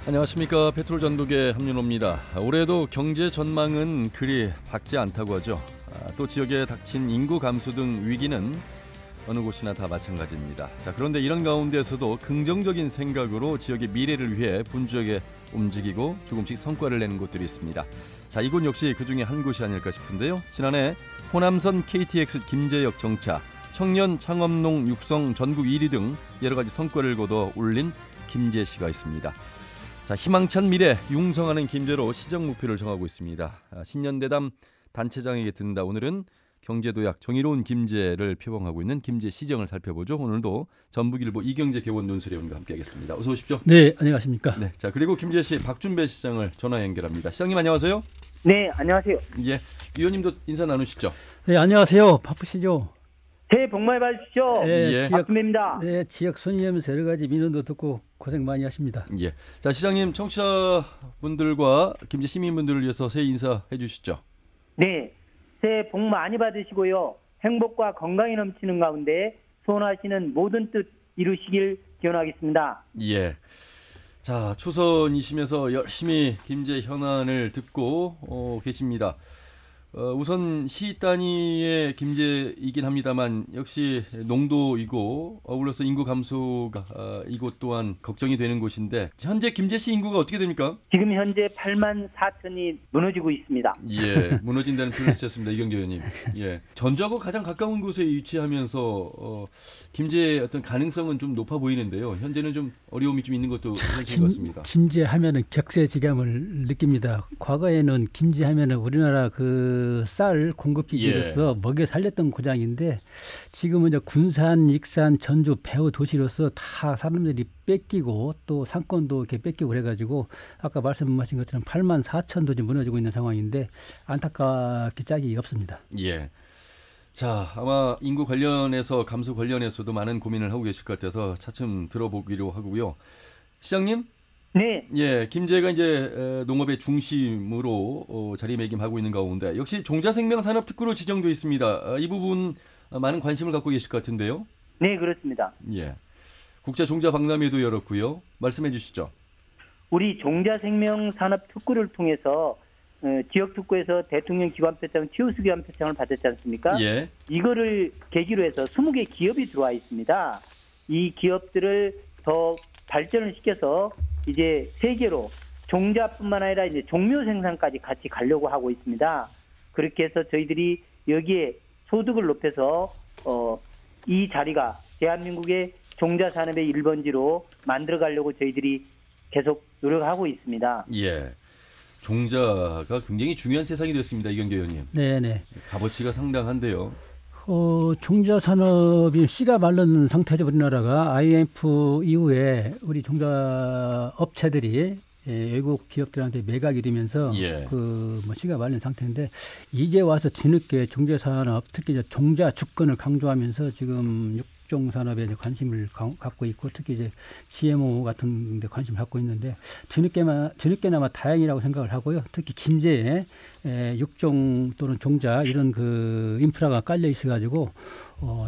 안녕하십니까. 페트롤 전북의 함윤호입니다. 올해도 경제 전망은 그리 밝지 않다고 하죠. 또 지역에 닥친 인구 감소 등 위기는 어느 곳이나 다 마찬가지입니다. 그런데 이런 가운데서도 긍정적인 생각으로 지역의 미래를 위해 분주하게 움직이고 조금씩 성과를 내는 곳들이 있습니다. 이곳 역시 그중에 한 곳이 아닐까 싶은데요. 지난해 호남선 KTX 김제역 정차, 청년 창업농 육성 전국 1위 등 여러 가지 성과를 거둬 올린 김제시가 있습니다. 희망찬 미래 융성하는 김제로 시정 목표를 정하고 있습니다. 신년대담 단체장에게 듣는다. 오늘은 경제도약 정의로운 김제를 표방하고 있는 김제 시정을 살펴보죠. 오늘도 전북일보 이경재 교원 논설위원과 함께하겠습니다. 어서 오십시오. 네, 안녕하십니까. 네, 그리고 김제시 박준배 시장을 전화 연결합니다. 시장님 안녕하세요. 네, 안녕하세요. 예, 위원님도 인사 나누시죠. 네, 안녕하세요. 바쁘시죠? 새해 복 많이 받으십시오. 네, 박준배입니다. 네, 지역 손님하면서 여러 가지 민원도 듣고 고생 많이 하십니다. 예, 시장님 청취자분들과 김제 시민분들을 위해서 새해 인사해 주시죠. 네, 새해 복 많이 받으시고요. 행복과 건강이 넘치는 가운데 소원하시는 모든 뜻 이루시길 기원하겠습니다. 예. 초선이시면서 열심히 김제 현안을 듣고 계십니다. 우선 시 단위의 김제이긴 합니다만 역시 농도이고 어울러서 인구 감소가 이곳 또한 걱정이 되는 곳인데 현재 김제시 인구가 어떻게 됩니까? 지금 현재 8만 4천이 무너지고 있습니다. 예, 무너진다는 표현을 쓰셨습니다. 이경재 의원님. 예, 전주하고 가장 가까운 곳에 위치하면서 김제의 어떤 가능성은 좀 높아 보이는데요. 현재는 좀 어려움이 좀 있는 것도 사실인 것 같습니다. 김제하면은 격세지감을 느낍니다. 과거에는 김제하면은 우리나라 쌀 공급기지로서 먹여 살렸던 고장인데 지금은 이제 군산, 익산, 전주 배후 도시로서 다 사람들이 뺏기고 또 상권도 이렇게 뺏기고 그래가지고 아까 말씀하신 것처럼 8만 4천도 지금 무너지고 있는 상황인데 안타깝게 짝이 없습니다. 예. 아마 인구 관련해서 감소 관련해서도 많은 고민을 하고 계실 것 같아서 차츰 들어보기로 하고요. 시장님? 네. 예, 김제가 이제 농업의 중심으로 자리매김하고 있는 가운데 역시 종자생명산업특구로 지정되어 있습니다. 이 부분 많은 관심을 갖고 계실 것 같은데요. 네, 그렇습니다. 예, 국제종자박람회도 열었고요. 말씀해 주시죠. 우리 종자생명산업특구를 통해서 지역특구에서 대통령 기관표창, TOS 기관표창을 받았지 않습니까? 예. 이거를 계기로 해서 20개 기업이 들어와 있습니다. 이 기업들을 더 발전을 시켜서 이제 세계로 종자뿐만 아니라 이제 종묘 생산까지 같이 가려고 하고 있습니다. 그렇게 해서 저희들이 여기에 소득을 높여서 이 자리가 대한민국의 종자 산업의 1번지로 만들어 가려고 저희들이 계속 노력하고 있습니다. 예. 종자가 굉장히 중요한 세상이 됐습니다. 이경재 의원님. 네네. 값어치가 상당한데요. 종자 산업이 씨가 마른 상태죠. 우리나라가 IMF 이후에 우리 종자 업체들이 외국 기업들한테 매각이 되면서 예. 씨가 말린 상태인데 이제 와서 뒤늦게 종자 산업 특히 이제 종자 주권을 강조하면서 지금 육종 산업에 관심을 갖고 있고 특히 이제 GMO 같은 데 관심을 갖고 있는데 뒤늦게나마 다행이라고 생각을 하고요. 특히 김제에 육종 또는 종자 이런 인프라가 깔려 있어가지고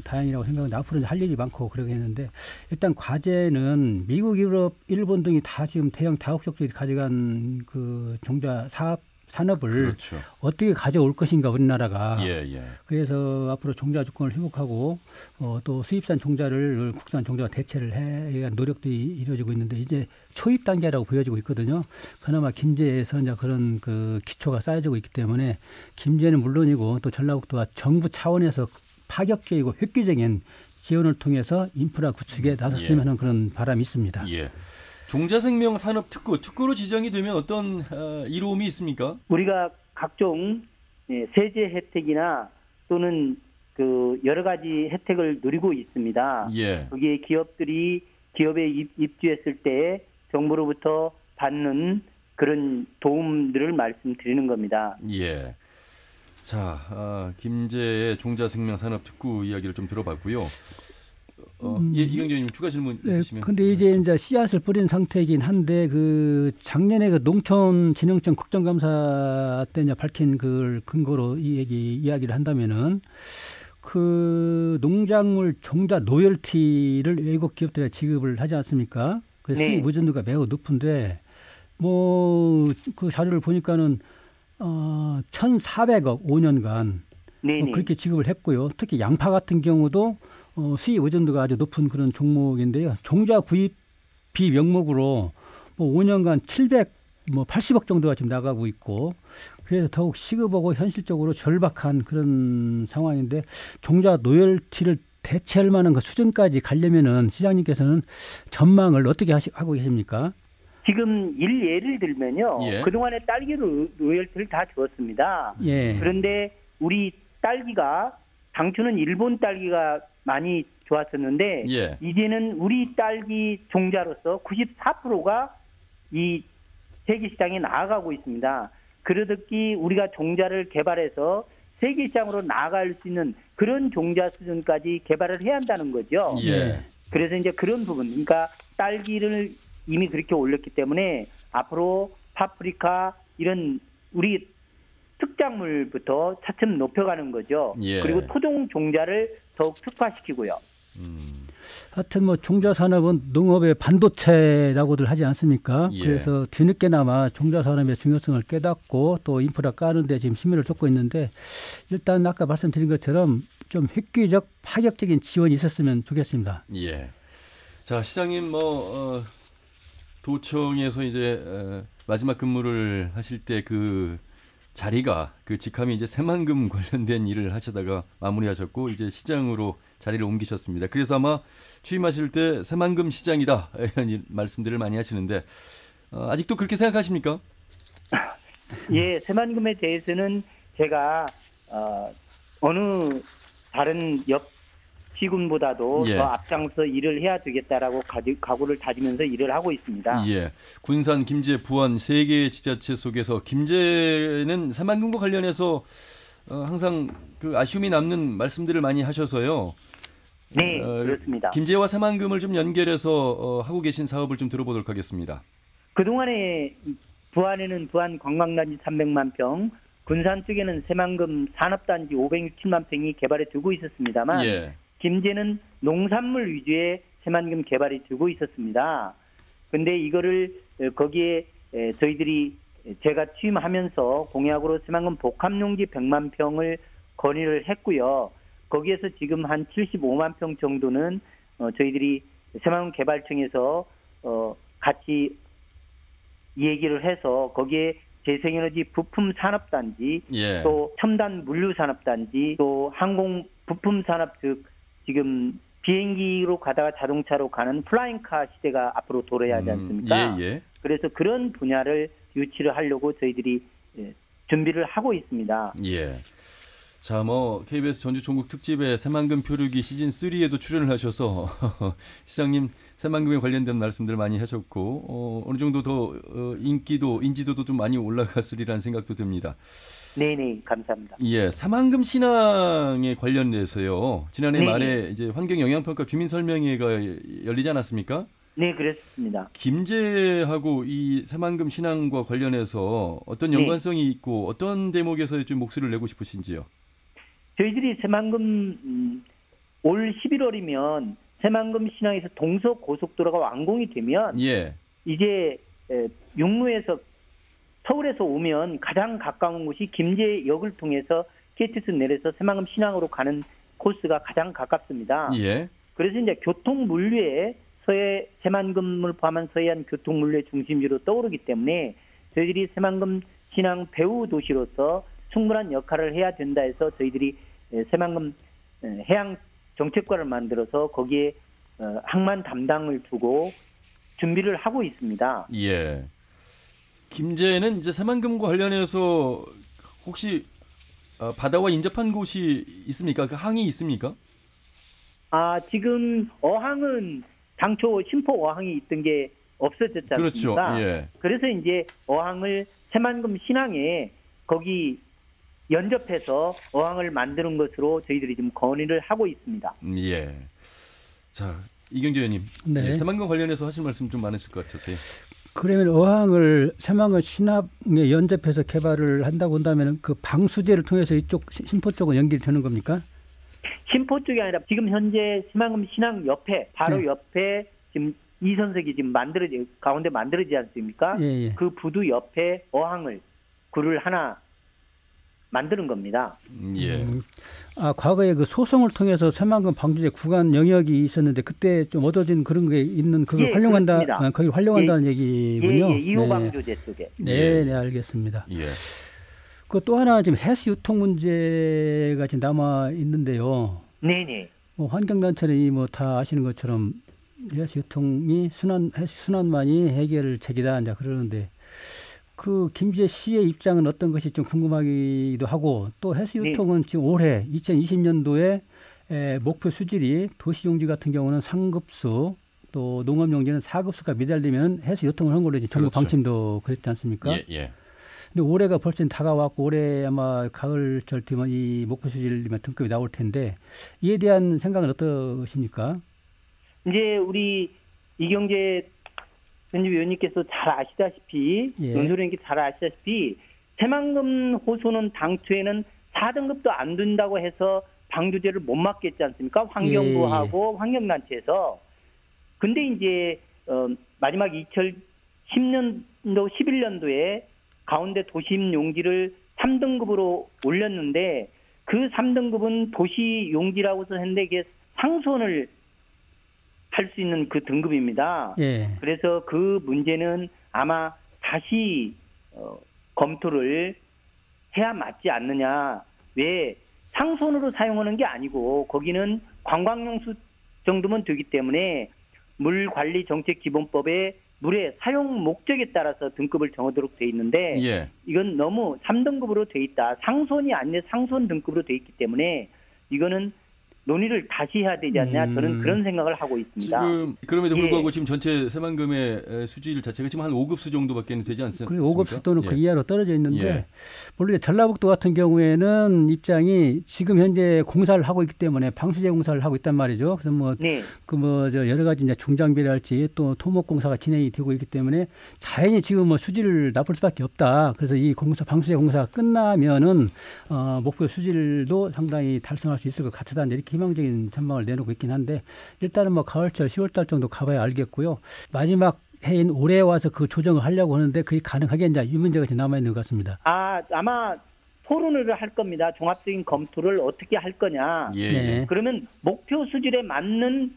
다행이라고 생각하는데 앞으로 할 일이 많고 그러겠는데 일단 과제는 미국, 유럽, 일본 등이 다 지금 대형 다국적들이 가져간 종자 산업을 그렇죠. 어떻게 가져올 것인가 우리나라가. 예. 그래서 앞으로 종자 주권을 회복하고 또 수입산 종자를 국산 종자와 대체를 해야 위한 노력도 이루어지고 있는데 이제 초입 단계라고 보여지고 있거든요. 그나마 김제에서 이제 그런 기초가 쌓여지고 있기 때문에 김제는 물론이고 또 전라북도와 정부 차원에서 파격적이고 획기적인 지원을 통해서 인프라 구축에 나섰으면 하는 그런 바람이 있습니다. 예. 종자생명산업특구로 지정이 되면 어떤 이로움이 있습니까? 우리가 각종 세제 혜택이나 또는 여러 가지 혜택을 누리고 있습니다. 예. 거기에 기업에 입주했을 때 정부로부터 받는 그런 도움들을 말씀드리는 겁니다. 예. 김제의 종자생명산업특구 이야기를 좀 들어봤고요. 예, 이경재 의원님 추가 질문 있으시면. 근데 이제 씨앗을 뿌린 상태이긴 한데 작년에 농촌진흥청 국정감사 때 이제 밝힌 그 근거로 이야기를 한다면은 농작물 종자 로열티를 외국 기업들에 지급을 하지 않습니까? 그 수입 의존도가 매우 높은데 뭐 그 자료를 보니까는 1,400억 5년간 네네. 그렇게 지급을 했고요. 특히 양파 같은 경우도 수입 의존도가 아주 높은 그런 종목인데요. 종자 구입비 명목으로 뭐 5년간 780억 정도가 지금 나가고 있고, 그래서 더욱 시급하고 현실적으로 절박한 그런 상황인데, 종자 로열티를 대체할 만한 그 수준까지 가려면은 시장님께서는 전망을 어떻게 하고 계십니까? 지금 예를 들면요. 예. 그동안에 딸기 로열티를 다 줬습니다. 예. 그런데 우리 딸기가 당초는 일본 딸기가 많이 좋았었는데 예. 이제는 우리 딸기 종자로서 94%가 이 세계 시장에 나아가고 있습니다. 그러듯이 우리가 종자를 개발해서 세계 시장으로 나아갈 수 있는 그런 종자 수준까지 개발을 해야 한다는 거죠. 예. 그래서 이제 그런 부분, 그러니까 딸기를 이미 그렇게 올렸기 때문에 앞으로 파프리카 이런 우리 특작물부터 차츰 높여가는 거죠. 예. 그리고 토종 종자를 더욱 특화시키고요. 하여튼 뭐 종자 산업은 농업의 반도체라고들 하지 않습니까? 예. 그래서 뒤늦게나마 종자 산업의 중요성을 깨닫고 또 인프라 까는데 지금 심의를 쏟고 있는데, 일단 아까 말씀드린 것처럼 좀 획기적 파격적인 지원이 있었으면 좋겠습니다. 예. 자, 시장님 도청에서 이제 마지막 근무를 하실 때 그 자리가, 그 직함이 이제 새만금 관련된 일을 하시다가 마무리하셨고 이제 시장으로 자리를 옮기셨습니다. 그래서 아마 취임하실 때 새만금 시장이다 이런 말씀들을 많이 하시는데 아직도 그렇게 생각하십니까? 예, 새만금에 대해서는 제가 어느 다른 옆 시군보다도 예. 더 앞장서 일을 해야 되겠다라고 각오를 다지면서 일을 하고 있습니다. 예, 군산, 김제, 부안 3개의 지자체 속에서 김제는 새만금과 관련해서 항상 그 아쉬움이 남는 말씀들을 많이 하셔서요. 네, 그렇습니다. 김제와 새만금을 좀 연결해서 하고 계신 사업을 좀 들어보도록 하겠습니다. 그동안에 부안에는 부안 관광단지 300만 평, 군산 쪽에는 새만금 산업단지 567만 평이 개발해 두고 있었습니다만 예. 김제는 농산물 위주의 새만금 개발이 되고 있었습니다. 근데 이거를 거기에 저희들이 제가 취임하면서 공약으로 새만금 복합용지 100만 평을 건의를 했고요. 거기에서 지금 한 75만 평 정도는 저희들이 새만금 개발청에서 같이 얘기를 해서 거기에 재생에너지 부품 산업단지, 예. 또 첨단 물류 산업단지, 또 항공 부품 산업, 즉 지금 비행기로 가다가 자동차로 가는 플라잉카 시대가 앞으로 돌아야 하지 않습니까? 예, 예. 그래서 그런 분야를 유치를 하려고 저희들이 준비를 하고 있습니다. 예. 자, 뭐 KBS 전주 종국 특집에 새만금 표류기 시즌 3에도 출연을 하셔서 시장님 새만금에 관련된 말씀들 많이 하셨고 어느 정도 더 인지도도 좀 많이 올라갔으리라는 생각도 듭니다. 네네, 감사합니다. 예, 새만금 신앙에 관련돼서요. 지난해 네네. 말에 이제 환경영향평가 주민설명회가 열리지 않았습니까? 네, 그렇습니다. 김제하고 이 새만금 신앙과 관련해서 어떤 연관성이 있고 어떤 대목에서 좀 목소리를 내고 싶으신지요? 저희들이 새만금 올 11월이면 새만금 신항에서 동서고속도로가 완공이 되면 예. 이제 육로에서 서울에서 오면 가장 가까운 곳이 김제역을 통해서 KTX 내려서 새만금 신항으로 가는 코스가 가장 가깝습니다. 예. 그래서 이제 교통 물류에 새만금을 포함한 서해안 교통 물류의 중심지로 떠오르기 때문에 저희들이 새만금 신항 배후 도시로서 충분한 역할을 해야 된다 해서 저희들이 새만금 해양 정책과를 만들어서 거기에 항만 담당을 두고 준비를 하고 있습니다. 예. 김제는 이제 새만금과 관련해서 혹시 바다와 인접한 곳이 있습니까? 그 항이 있습니까? 지금 어항은 당초 심포 어항이 있던 게 없어졌지 않습니까? 그렇죠. 예. 그래서 이제 어항을 새만금 신항에 거기 연접해서 어항을 만드는 것으로 저희들이 지금 건의를 하고 있습니다. 예. 자, 이경재 의원님. 네. 예, 새만금 관련해서 하실 말씀 좀 많으실 것 같아서요. 그러면 어항을 새만금 신항에 연접해서 개발을 한다고 한다면 그 방수제를 통해서 이쪽 심포 쪽은 연결이 되는 겁니까? 심포 쪽이 아니라 지금 현재 새만금 신항 옆에 바로 옆에 지금 이선석이 지금 가운데 만들어지지 않습니까? 예, 예. 그 부두 옆에 어항을 굴을 하나 만드는 겁니다. 예. 과거에 그 소송을 통해서 새만금 방조제 구간 영역이 있었는데 그때 좀 얻어진 그런 게 있는 그걸 예, 활용한다, 그렇습니다. 거기 활용한다는 얘기군요. 2호 방조제 쪽에. 네, 네, 알겠습니다. 예. 그 또 하나 지금 해수 유통 문제가 지금 남아 있는데요. 네네. 뭐 환경단체는 뭐 다 아시는 것처럼 해수 유통이 해수 순환만이 해결 책이다 이제 그러는데 그 김제 씨의 입장은 어떤 것이 좀 궁금하기도 하고 또 해수 유통은 지금 올해 2020년도에 목표 수질이 도시용지 같은 경우는 3급수 또 농업용지는 4급수가 미달되면 해수 유통을 한 걸로 이제 정부 그렇죠. 방침도 그랬지 않습니까? 예, 예. 근데 올해가 벌써 다가왔고 올해 아마 가을철 되면 이 목표 수질이면 등급이 나올 텐데 이에 대한 생각은 어떠십니까? 이제 우리 이경재 편집위원님께서 잘 아시다시피, 예. 논소령님께 잘 아시다시피 새만금 호수는 당초에는 4등급도 안 된다고 해서 방조제를 못 맡겼지 않습니까? 환경부하고 환경단체에서. 근데 이제 마지막 2010년도 11년도에 가운데 도심 용지를 3등급으로 올렸는데 그 3등급은 도시 용지라고서 했는데 이게 상수원을 할 수 있는 그 등급입니다. 예. 그래서 그 문제는 아마 다시 검토를 해야 맞지 않느냐. 왜 상수원으로 사용하는 게 아니고 거기는 관광용수 정도면 되기 때문에 물관리정책기본법에 물의 사용 목적에 따라서 등급을 정하도록 돼 있는데 예. 이건 너무 3등급으로 돼 있다. 상수원이 아니라 상수원 등급으로 돼 있기 때문에 이거는 논의를 다시 해야 되지 않냐. 저는 그런 생각을 하고 있습니다. 지금 그럼에도 불구하고 예. 지금 전체 새만금의 수질 자체가 지금 한 5급수 정도밖에 되지 않습니까? 그리고 5급수 또는 그 예. 이하로 떨어져 있는데 예. 물론 이제 전라북도 같은 경우에는 입장이 지금 현재 공사를 하고 있기 때문에 방수제 공사를 하고 있단 말이죠. 그래서 네. 저 여러 가지 이제 중장비랄지 또 토목 공사가 진행이 되고 있기 때문에 자연히 지금 뭐 수질을 나쁠 수밖에 없다. 그래서 이 방수제 공사가 끝나면은 목표 수질도 상당히 달성할 수 있을 것 같다. 이렇게 희망적인 전망을 내놓고 있긴 한데 일단은 뭐 가을철 10월달 정도 가봐야 알겠고요. 마지막 해인 올해 와서 그 조정을 하려고 하는데 그게 가능하겠냐 이 문제가 지금 남아 있는 것 같습니다. 아마 토론을 할 겁니다. 종합적인 검토를 어떻게 할 거냐. 예. 네. 그러면 목표 수질에 맞는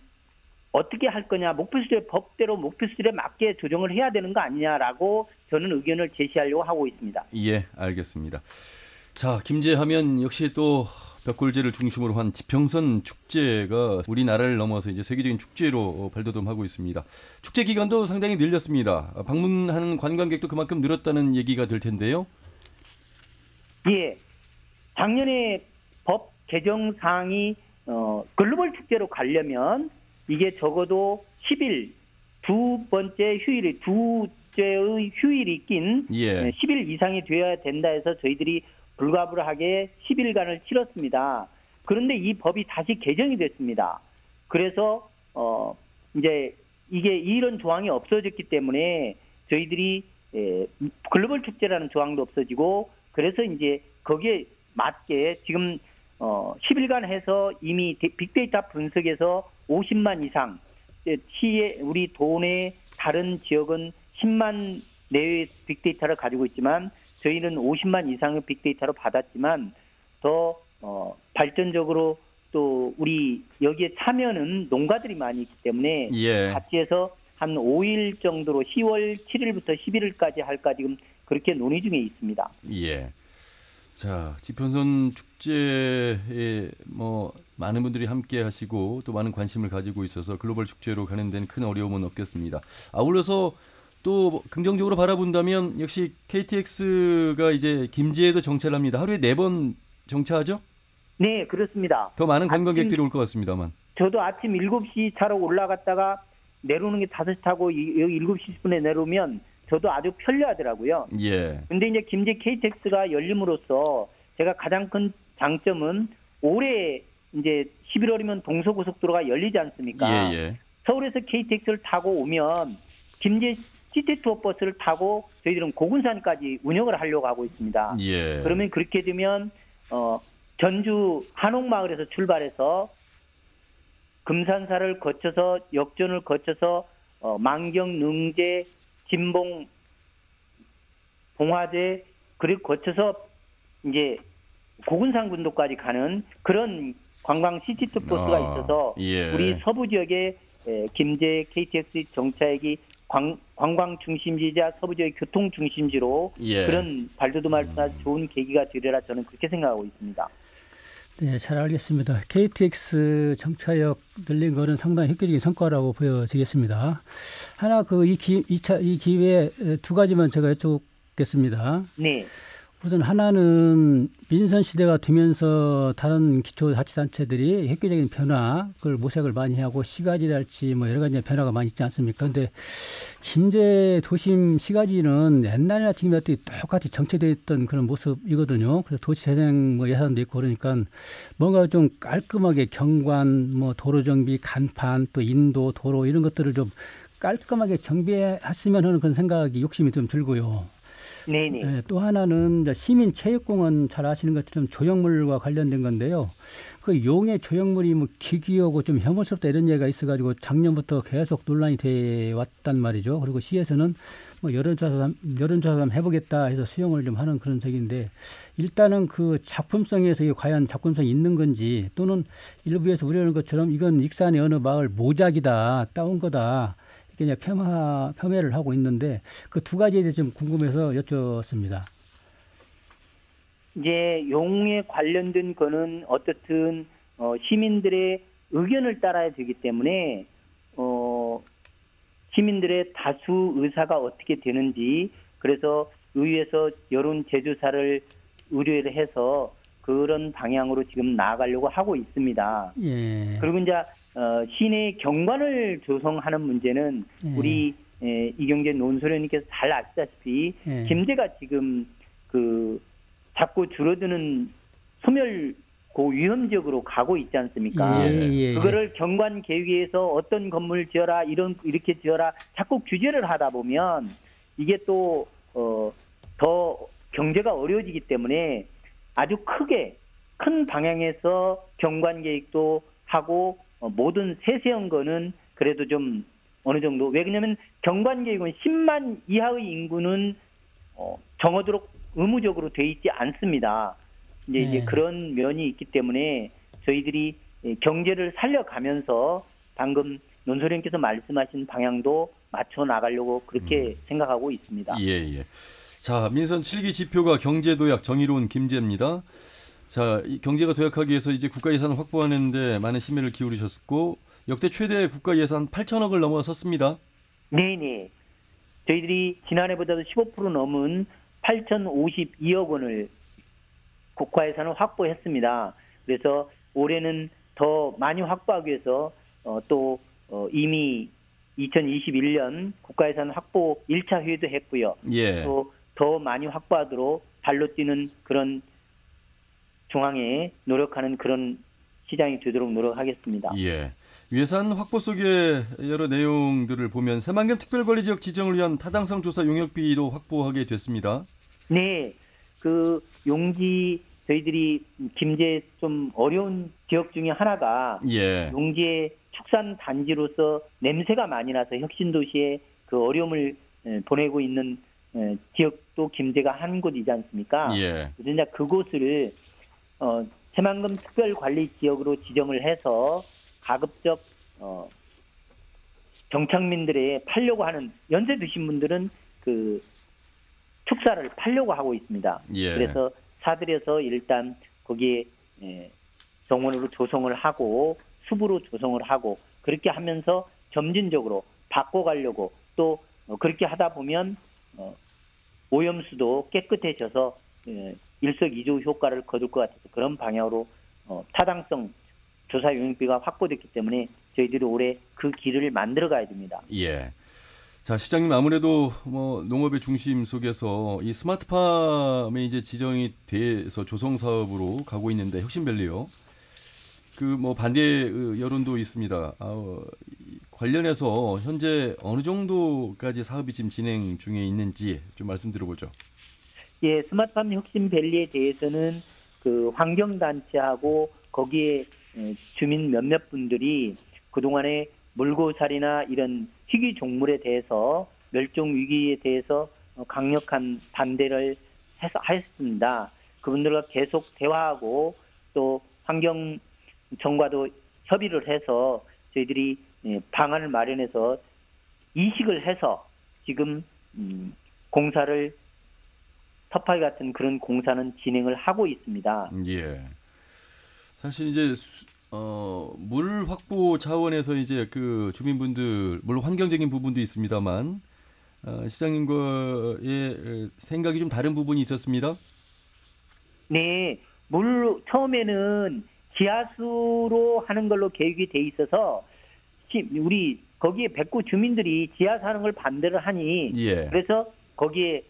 어떻게 할 거냐. 목표 수질 법대로 목표 수질에 맞게 조정을 해야 되는 거 아니냐라고 저는 의견을 제시하려고 하고 있습니다. 예, 알겠습니다. 자, 김제하면 역시 또 벽골제를 중심으로 한 지평선 축제가 우리나라를 넘어서 이제 세계적인 축제로 발돋움하고 있습니다. 축제 기간도 상당히 늘렸습니다. 방문하는 관광객도 그만큼 늘었다는 얘기가 될 텐데요. 예. 작년에 법 개정 사항이 글로벌 축제로 가려면 이게 적어도 10일 두째의 휴일이 낀 예. 10일 이상이 되어야 된다 해서 저희들이 불가불하게 10일간을 치렀습니다. 그런데 이 법이 다시 개정이 됐습니다. 그래서 이제 이게 이런 조항이 없어졌기 때문에 저희들이 글로벌 축제라는 조항도 없어지고 그래서 이제 거기에 맞게 지금 10일간 해서 이미 빅데이터 분석에서 50만 이상 시에 우리 도내 다른 지역은 10만 내외의 빅데이터를 가지고 있지만 저희는 50만 이상의 빅데이터로 받았지만 더 발전적으로 또 우리 여기에 참여는 농가들이 많이 있기 때문에 예. 같이 해서 한 5일 정도로 10월 7일부터 11일까지 할까 지금 그렇게 논의 중에 있습니다. 예. 자, 지평선 축제에 뭐 많은 분들이 함께 하시고 또 많은 관심을 가지고 있어서 글로벌 축제로 가는 데는 큰 어려움은 없겠습니다. 아울러서 또 긍정적으로 바라본다면 역시 KTX가 이제 김제에도 정차를 합니다. 하루에 4번 정차하죠? 네, 그렇습니다. 더 많은 관광객들이 올 것 같습니다만. 저도 아침 7시 차로 올라갔다가 내려오는 게 5시 타고 여기 7시 10분에 내려오면 저도 아주 편리하더라고요. 예. 근데 이제 김제 KTX가 열림으로써 제가 가장 큰 장점은 올해 이제 11월이면 동서고속도로가 열리지 않습니까? 예, 예. 서울에서 KTX를 타고 오면 김제 시티투어 버스를 타고 저희들은 고군산까지 운영을 하려고 하고 있습니다. 예. 그러면 그렇게 되면 전주 한옥마을에서 출발해서 금산사를 거쳐서 역전을 거쳐서 만경, 능제, 진봉, 봉화제 그리고 거쳐서 이제 고군산군도까지 가는 그런 관광 시티투 버스가 있어서 예. 우리 서부 지역의 김제 KTX 정차역이 관광 중심지이자 서부 지역의 교통 중심지로 예. 그런 발돋움할 좋은 계기가 되리라 저는 그렇게 생각하고 있습니다. 네, 잘 알겠습니다. KTX 정차역 늘린 거는 상당히 획기적인 성과라고 보여지겠습니다. 하나 이 기회에 두 가지만 제가 여쭙겠습니다. 네. 우선 하나는 민선 시대가 되면서 다른 기초자치단체들이 획기적인 변화, 그걸 모색을 많이 하고 시가지랄지 뭐 여러 가지 변화가 많이 있지 않습니까? 그런데 김제 도심 시가지는 옛날이나 지금이나 똑같이 정체되어 있던 그런 모습이거든요. 그래서 도시재생 뭐 예산도 있고 그러니까 뭔가 좀 깔끔하게 경관, 뭐 도로 정비, 간판, 또 인도, 도로 이런 것들을 좀 깔끔하게 정비했으면 하는 그런 생각이 욕심이 좀 들고요. 네네. 네, 또 하나는 시민체육공원 잘 아시는 것처럼 조형물과 관련된 건데요. 그 용의 조형물이 뭐 기괴하고 좀 혐오스럽다 이런 얘기가 있어가지고 작년부터 계속 논란이 돼 왔단 말이죠. 그리고 시에서는 뭐 여론조사 해보겠다 해서 수용을 좀 하는 그런 적인데 일단은 그 작품성에서 이게 과연 작품성이 있는 건지 또는 일부에서 우려하는 것처럼 이건 익산의 어느 마을 모작이다, 따온 거다. 그냥 폄훼를 하고 있는데 그 두 가지에 대해서 좀 궁금해서 여쭙습니다. 이제 용에 관련된 거는 어떻든 시민들의 의견을 따라야 되기 때문에 시민들의 다수 의사가 어떻게 되는지 그래서 의회에서 여론 재조사를 의뢰를 해서 그런 방향으로 지금 나아가려고 하고 있습니다. 예. 그리고 이제 시내 경관을 조성하는 문제는 우리 이경재 논소련님께서 잘 아시다시피 김제가 지금 그 자꾸 줄어드는 소멸고 위험 지역으로 가고 있지 않습니까? 그거를 경관 계획에서 어떤 건물 지어라 이렇게 지어라 자꾸 규제를 하다 보면 이게 또 더 경제가 어려워지기 때문에 아주 큰 방향에서 경관 계획도 하고 모든 세세한 거는 그래도 좀 어느 정도 왜냐하면 경관 계획은 10만 이하의 인구는 정하도록 의무적으로 돼 있지 않습니다. 이제 그런 면이 있기 때문에 저희들이 경제를 살려가면서 방금 논소령께서 말씀하신 방향도 맞춰 나가려고 그렇게 생각하고 있습니다. 예. 자, 민선 7기 지표가 경제 도약 정의로운 김제입니다. 자, 이 경제가 도약하기 위해서 이제 국가 예산을 확보하는 데 많은 심혈을 기울이셨고 역대 최대 국가 예산 8천억을 넘어섰습니다. 네네. 저희들이 지난해보다도 15% 넘은 8,052억 원을 국가 예산을 확보했습니다. 그래서 올해는 더 많이 확보하기 위해서 이미 2021년 국가 예산 확보 1차 회의도 했고요. 예. 또 더 많이 확보하도록 발로 뛰는 그런 중앙에 노력하는 그런 시장이 되도록 노력하겠습니다. 예. 예산 확보 속의 여러 내용들을 보면 새만금 특별관리지역 지정을 위한 타당성 조사 용역비도 확보하게 됐습니다. 네. 그 용지 저희들이 김제 좀 어려운 지역 중에 하나가 용지의 축산 단지로서 냄새가 많이 나서 혁신도시에 그 어려움을 보내고 있는 지역도 김제가 한 곳이지 않습니까? 그래서 이제 그곳을 새만금 특별관리지역으로 지정을 해서 가급적 정착민들의 팔려고 하는 연세 드신 분들은 그 축사를 팔려고 하고 있습니다. 그래서 사들여서 일단 거기에 정원으로 조성을 하고 숲으로 조성을 하고 그렇게 하면서 점진적으로 바꿔가려고 또 그렇게 하다 보면 오염수도 깨끗해져서 일석이조 효과를 거둘 것 같아서 그런 방향으로 타당성 조사 용역비가 확보됐기 때문에 저희들이 올해 그 길을 만들어 가야 됩니다. 예. 자, 시장님 아무래도 뭐 농업의 중심 속에서 이 스마트팜에 이제 지정이 돼서 조성 사업으로 가고 있는데 혁신밸리요. 그 뭐 반대 여론도 있습니다. 관련해서 현재 어느 정도까지 사업이 지금 진행 중에 있는지 좀 말씀 드려보죠. 예, 스마트팜 혁신밸리에 대해서는 그 환경단체하고 거기에 주민 몇몇 분들이 그동안에 물고사리나 이런 희귀 종물에 대해서 멸종 위기에 대해서 강력한 반대를 했습니다. 그분들과 계속 대화하고 또 환경청과도 협의를 해서 저희들이 방안을 마련해서 이식을 해서 지금 공사를 터파기 같은 그런 공사는 진행을 하고 있습니다. 예. 사실 이제 물 확보 차원에서 이제 그 주민분들 물론 환경적인 부분도 있습니다만 시장님과의 생각이 좀 다른 부분이 있었습니다. 네, 처음에는 지하수로 하는 걸로 계획이 돼 있어서 우리 거기에 백구 주민들이 지하수 하는 걸 반대를 하니 예. 그래서 거기에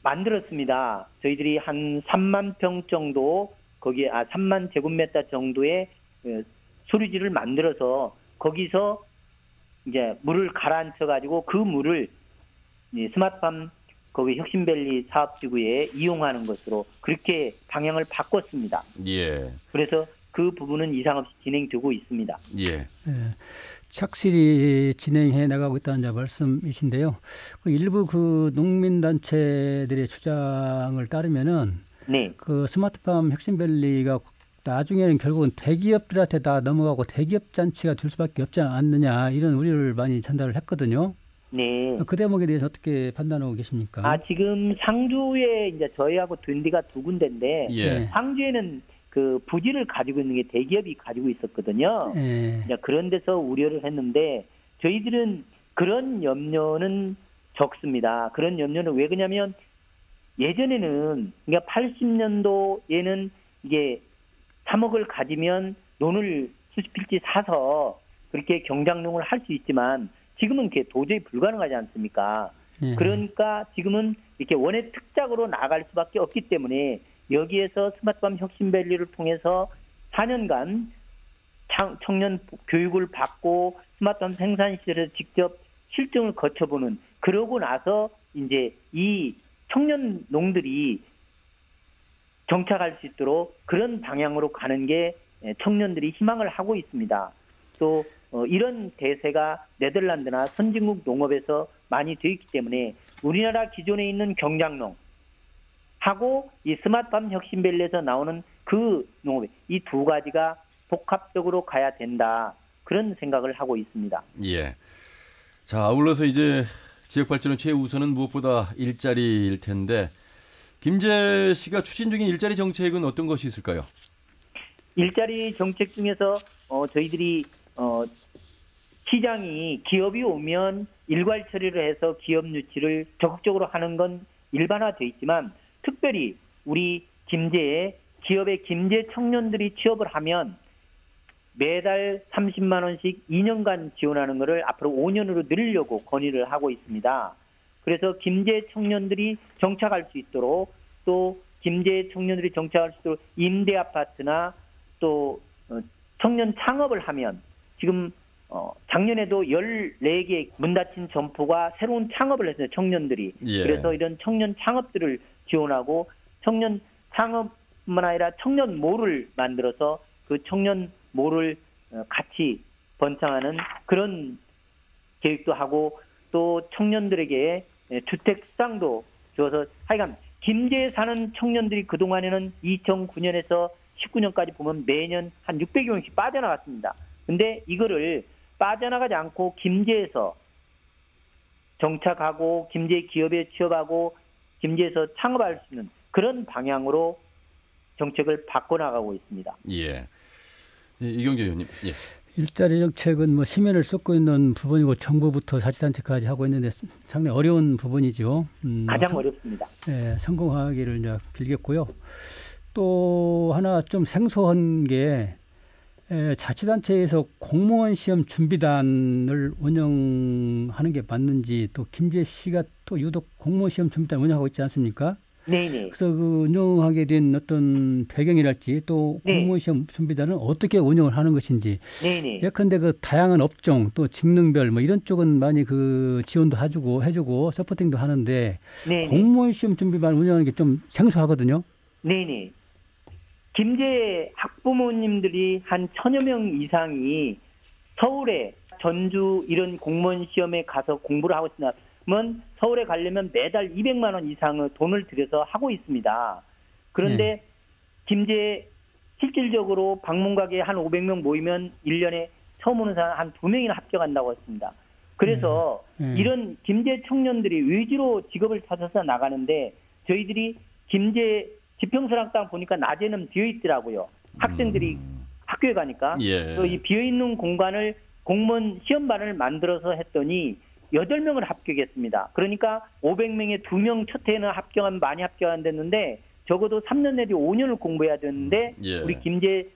만들었습니다. 저희들이 한 3만 평 정도 거기에 3만 제곱미터 정도의 수류지를 만들어서 거기서 이제 물을 가라앉혀 가지고 그 물을 스마트팜 거기 혁신밸리 사업지구에 이용하는 것으로 그렇게 방향을 바꿨습니다. 예. 그래서 그 부분은 이상 없이 진행되고 있습니다. 예. 예, 착실히 진행해 나가고 있다는 말씀이신데요. 일부 그 농민단체들의 주장을 따르면은 네. 그 스마트팜 혁신밸리가 나중에는 결국은 대기업들한테 다 넘어가고 대기업 잔치가 될 수밖에 없지 않느냐 이런 우려를 많이 전달을 했거든요. 네. 그 대목에 대해서 어떻게 판단하고 계십니까? 지금 상주에 이제 저희하고 된 데가 두 군데인데 예. 상주에는 그 부지를 가지고 있는 게 대기업이 가지고 있었거든요. 예. 이제 그런 데서 우려를 했는데 저희들은 그런 염려는 적습니다. 그런 염려는 왜 그러냐면 예전에는 그러니까 80년도에는 이게 3억을 가지면 논을 수십 필지 사서 그렇게 경작농을 할 수 있지만 지금은 그게 도저히 불가능하지 않습니까? 예. 그러니까 지금은 이렇게 원예 특작으로 나갈 수밖에 없기 때문에 여기에서 스마트팜 혁신밸리를 통해서 4년간 청년 교육을 받고 스마트팜 생산 시설에서 직접 실증을 거쳐보는 그러고 나서 이제 이 청년 농들이 정착할 수 있도록 그런 방향으로 가는 게 청년들이 희망을 하고 있습니다. 또 이런 대세가 네덜란드나 선진국 농업에서 많이 되어 있기 때문에 우리나라 기존에 있는 경작농 하고 이 스마트팜 혁신밸리에서 나오는 그 농업 이 두 가지가 복합적으로 가야 된다. 그런 생각을 하고 있습니다. 예. 자, 아울러서 이제 지역 발전의 최우선은 무엇보다 일자리일 텐데 김재 씨가 추진 중인 일자리 정책은 어떤 것이 있을까요? 일자리 정책 중에서 저희들이 시장이 기업이 오면 일괄 처리를 해서 기업 유치를 적극적으로 하는 건 일반화되어 있지만 특별히 우리 김제에 기업의 김제 청년들이 취업을 하면 매달 30만 원씩 2년간 지원하는 것을 앞으로 5년으로 늘리려고 건의를 하고 있습니다. 그래서 김제 청년들이 정착할 수 있도록 또 김제 청년들이 정착할 수 있도록 임대 아파트나 또 청년 창업을 하면 지금 작년에도 14개 문 닫힌 점포가 새로운 창업을 했어요. 청년들이. 예. 그래서 이런 청년 창업들을 지원하고 청년 창업뿐만 아니라 청년모를 만들어서 그 청년모를 같이 번창하는 그런 계획도 하고 또 청년들에게 주택 수당도 줘서 하여간 김제에 사는 청년들이 그동안에는 2009년에서 19년까지 보면 매년 한 600여 명씩 빠져나갔습니다. 근데 이거를 빠져나가지 않고 김제에서 정착하고 김제 기업에 취업하고 김제에서 창업할 수 있는 그런 방향으로 정책을 바꿔나가고 있습니다. 예. 이경재 의원님. 예. 일자리 정책은 뭐 심연을 쏟고 있는 부분이고 정부부터 자치단체까지 하고 있는데 상당히 어려운 부분이죠. 가장 어렵습니다. 네, 성공하기를 이제 빌겠고요. 또 하나 좀 생소한 게 자치단체에서 공무원 시험 준비단을 운영하는 게 맞는지 또 김재 씨가 또 유독 공무원 시험 준비단 운영하고 있지 않습니까? 네네. 그래서 그 운영하게 된 어떤 배경이랄지 또 공무원 시험 준비단은 어떻게 운영을 하는 것인지. 네네. 예컨대 그 다양한 업종 또 직능별 뭐 이런 쪽은 많이 그 지원도 해주고 서포팅도 하는데 네네. 공무원 시험 준비반 운영하는 게 좀 생소하거든요. 네네. 김제 학부모님들이 한 1000여 명 이상이 서울에 전주 이런 공무원 시험에 가서 공부를 하고 있으면 서울에 가려면 매달 200만 원 이상의 돈을 들여서 하고 있습니다. 그런데 김제 실질적으로 방문가게 한 500명 모이면 1년에 처음 오는 사람 한 2명이나 합격한다고 했습니다. 그래서 이런 김제 청년들이 의지로 직업을 찾아서 나가는데 저희들이 김제 지평선악당 보니까 낮에는 비어 있더라고요. 학생들이 학교에 가니까. 예. 이 비어 있는 공간을 공무원 시험반을 만들어서 했더니 8명을 합격했습니다. 그러니까 500명에 2명 첫 해에는 합격하면 많이 합격 안 됐는데 적어도 3년 내지 5년을 공부해야 되는데 예. 우리 김제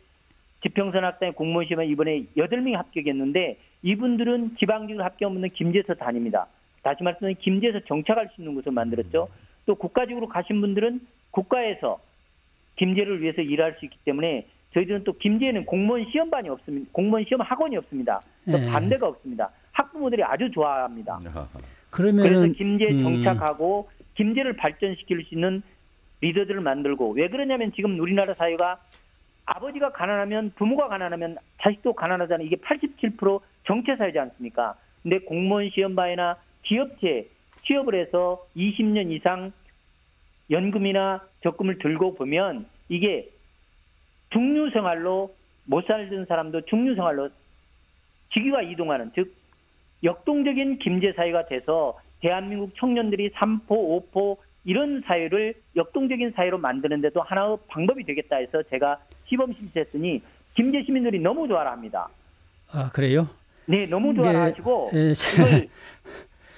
지평선악단의 공무원 시험에 이번에 8명이 합격했는데 이분들은 지방직으로 합격한 분은 김제에서 다닙니다. 다시 말씀드리면 김제에서 정착할 수 있는 곳을 만들었죠. 또 국가직으로 가신 분들은 국가에서 김제를 위해서 일할 수 있기 때문에 저희들은 또 김제에는 공무원 시험반이 없습니다. 공무원 시험 학원이 없습니다. 또 반대가 없습니다. 학부모들이 아주 좋아합니다. 그래서 김제에 정착하고 김제를 발전시킬 수 있는 리더들을 만들고 왜 그러냐면 지금 우리나라 사회가 아버지가 가난하면 부모가 가난하면 자식도 가난하잖아요. 이게 87% 정체 사회지 않습니까? 근데 공무원 시험반이나 기업체 취업을 해서 20년 이상 연금이나 적금을 들고 보면 이게 중류생활로 못 살던 사람도 중류생활로 직위가 이동하는 즉 역동적인 김제 사회가 돼서 대한민국 청년들이 3포, 5포 이런 사회를 역동적인 사회로 만드는 데도 하나의 방법이 되겠다 해서 제가 시범 실시했더니 김제 시민들이 너무 좋아라 합니다. 아, 그래요? 네, 너무 좋아라 하시고 이걸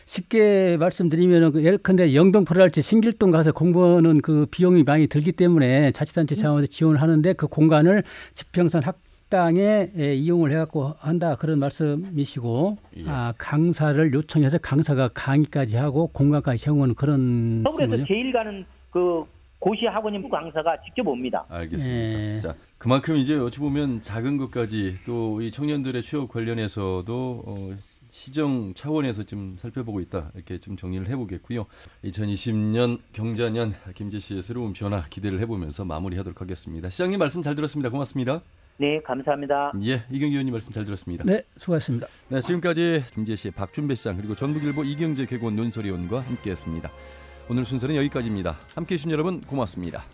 쉽게 말씀드리면 예컨대 영등포랄지 신길동 가서 공부하는 그 비용이 많이 들기 때문에 자치단체 차원에서 지원을 하는데 그 공간을 지평선 학당에 이용을 해갖고 한다 그런 말씀이시고 예. 강사를 요청해서 강사가 강의까지 하고 공간까지 제공하는 그런 서울에서 거죠? 제일 가는 그 고시 학원인 강사가 직접 옵니다. 알겠습니다. 자, 그만큼 이제 어찌 보면 작은 것까지 또 이 청년들의 취업 관련해서도 시정 차원에서 좀 살펴보고 있다 이렇게 좀 정리를 해보겠고요. 2020년 경자년 김제시의 새로운 변화 기대를 해보면서 마무리하도록 하겠습니다. 시장님 말씀 잘 들었습니다. 고맙습니다. 네, 감사합니다. 예, 이경규 의원님 말씀 잘 들었습니다. 네, 수고하셨습니다. 네, 지금까지 김제시의 박준배 시장 그리고 전북일보 이경재 개건 논설위원과 함께했습니다. 오늘 순서는 여기까지입니다. 함께해 주신 여러분 고맙습니다.